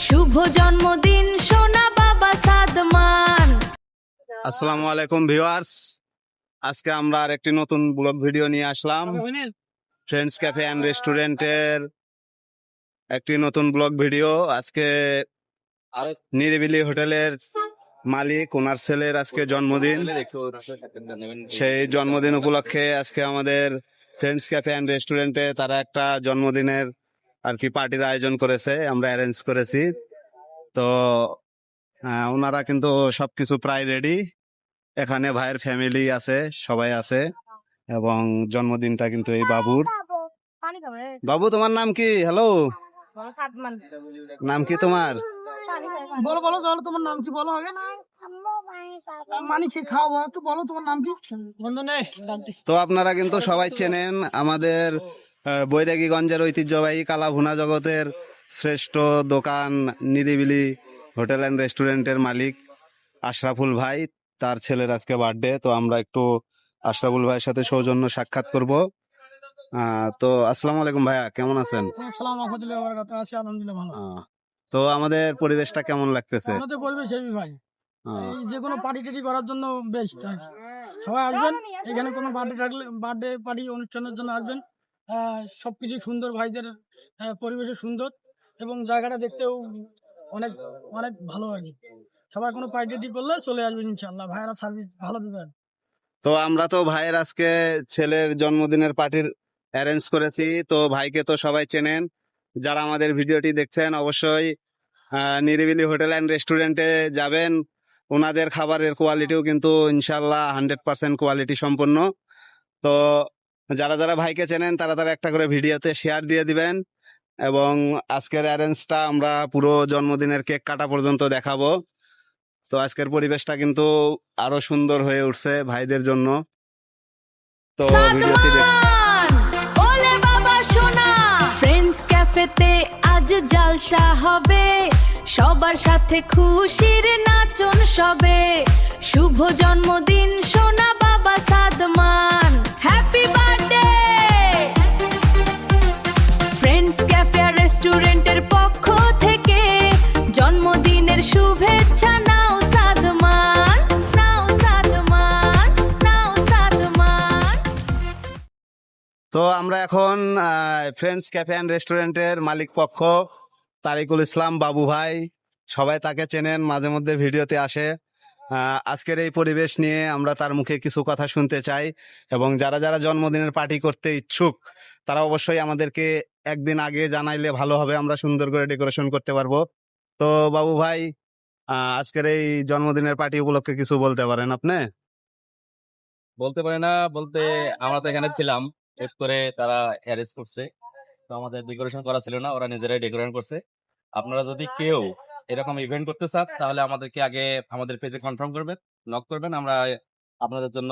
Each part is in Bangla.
শুভ জন্মদিন সোনা বাবা সাদমান। আসসালামু আলাইকুম ভিউয়ার্স, আজকে আমরা আরেকটি নতুন ব্লগ ভিডিও নিয়ে আসলাম। ফ্রেন্ডস ক্যাফে অ্যান্ড রেস্টুরেন্টের একটি নতুন ব্লগ ভিডিও। আজকে নিরিবিলি হোটেলের মালিক, ওনার ছেলের আজকে জন্মদিন। সেই জন্মদিন উপলক্ষে আজকে আমাদের ফ্রেন্ডস ক্যাফে অ্যান্ড রেস্টুরেন্টে তারা একটা জন্মদিনের আর কি পার্টির আয়োজন করেছে, আমরা অ্যারেঞ্জ করেছি। তো ওনারা কিন্তু সবকিছু প্রায় রেডি। এখানে ভাইয়ের ফ্যামিলি আছে, সবাই আছে, এবং জন্মদিনটা কিন্তু এই বাবুর। বাবু, তোমার নাম কি? হ্যালো, নাম কি তোমার? বলো বলো বলো তোমার নাম কি? বলো আগে। মানি খেয়ে খাও, একটু বলো তোমার নাম কি? তো আপনারা কিন্তু সবাই চেনেন আমাদের বৈরাগীগঞ্জের ঐতিহ্যবাহী কালাভুনা জগতের শ্রেষ্ঠ দোকান নিরিবিলি হোটেল অ্যান্ড রেস্টুরেন্টের মালিক আশরাফুল ভাই। তার ছেলের আজকে বার্থডে। তো আমরা একটু আশরাফুল ভাইয়ের সাথে সৌজন্য সাক্ষাৎ করব। তো আসসালামু আলাইকুম ভাইয়া, কেমন আছেন? আসসালামু আলাইকুম ওয়া বারাকাতুহু। আছি আলহামদুলিল্লাহ ভালো। তো আমাদের পরিবেশটা কেমন লাগতেছে? আমাদের পরিবেশ হেভি ভাই। এই যে কোনো পার্টি টাটি করার জন্য বেস্ট। সবাই আসবেন এখানে, কোনো পার্টি থাকলে বার্থডে পার্টি অনুষ্ঠানের জন্য আসবেন। সবকিছু সুন্দর, ভাইদের পরিবেশ সুন্দর এবং জায়গাটা দেখতেও অনেক অনেক ভালো আর কি। সবাই কোনো পার্টি টাটি করলে চলে আসবেন ইনশাআল্লাহ, ভাইয়েরা সার্ভিস ভালো দিবেন। তো আমরা তো ভাইয়ের আজকে ছেলের জন্মদিনের পার্টির অ্যারেঞ্জ করেছি। তো ভাইকে তো সবাই চেনেন, যারা আমাদের ভিডিওটি দেখছেন অবশ্যই নিরিবিলি হোটেল অ্যান্ড রেস্টুরেন্টে যাবেন। ওনাদের খাবারের কোয়ালিটিও কিন্তু ইনশাল্লাহ 100% কোয়ালিটি সম্পন্ন। তো যারা যারা ভাইকে চেনেন তারা তারা একটা করে ভিডিওতে শেয়ার দিয়ে দিবেন, এবং আজকের অ্যারেঞ্জটা আমরা পুরো জন্মদিনের কেক কাটা পর্যন্ত দেখাবো। তো আজকের পরিবেশটা কিন্তু আরো সুন্দর হয়ে উঠছে ভাইদের জন্য। তো ভিডিওটি সাদমান ওলে বাবা সোনা। ফ্রেন্ডস ক্যাফেতে আজ জালসা হবে, সবার সাথে খুশির নাচন সবে। শুভ জন্মদিন সোনা বাবা Sadman, happy birthday. Friends cafe আর রেস্টুরেন্টের পক্ষ থেকে জন্মদিনের শুভেচ্ছা নাও সাদমান, নাও সাদমান, নাও সাদমান। তো আমরা এখন ফ্রেন্ডস ক্যাফে অ্যান্ড রেস্টুরেন্টের মালিক পক্ষ তারিকুল ইসলাম বাবু ভাই, সবাই তাকে চেনেন, মাঝে মধ্যে ভিডিওতে আসে। আজকের এই পরিবেশ নিয়ে আমরা তার মুখে কিছু কথা শুনতে চাই, এবং যারা যারা জন্মদিনের পার্টি করতে ইচ্ছুক তারা অবশ্যই আমাদেরকে একদিন আগে জানাইলে ভালো হবে, আমরা সুন্দর করে ডেকোরেশন করতে পারবো। তো বাবু ভাই, আজকের এই জন্মদিনের পার্টি উপলক্ষে কিছু বলতে পারেন আপনি? বলতে পারে না বলতে, আমরা তো এখানে ছিলাম, এস করে তারা অ্যারেঞ্জ করছে। তো আমাদের ডেকোরেশন করা ছিল না, ওরা নিজেরাই ডেকোরেশন করছে। আপনারা যদি কেউ এরকম ইভেন্ট করতে চান তাহলে আমাদেরকে আগে আমাদের পেজে কনফার্ম করবেন, নক করবেন। আমরা আপনাদের জন্য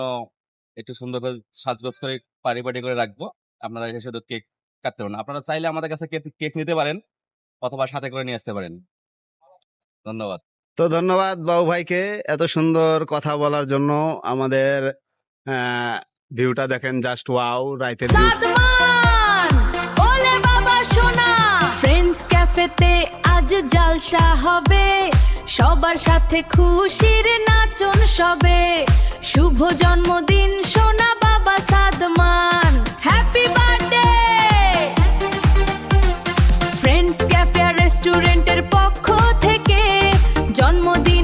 একটু সুন্দর করে সাজগোজ করে পার্টি করে রাখবো। আপনারা এসে শুধু কেক কাটতে পারেন। আপনারা চাইলে আমাদের কাছে কেক নিতে পারেন অথবা সাথে করে নিয়ে আসতে পারেন। ধন্যবাদ। তো ধন্যবাদ বাবু ভাইকে এত সুন্দর কথা বলার জন্য। আমাদের ভিউটা দেখেন, জাস্ট ওয়াও, রাইতের ভিউ। সাদমান ওলে বাবা সোনা। ফ্রেন্ডস ক্যাফেতে আজ জালসা হবে, সবার সাথে খুশির নাচন সবে। শুভ জন্মদিন সোনা বাবা Sadman, happy birthday. Friends cafe আর রেস্টুরেন্টের পক্ষ থেকে জন্মদিন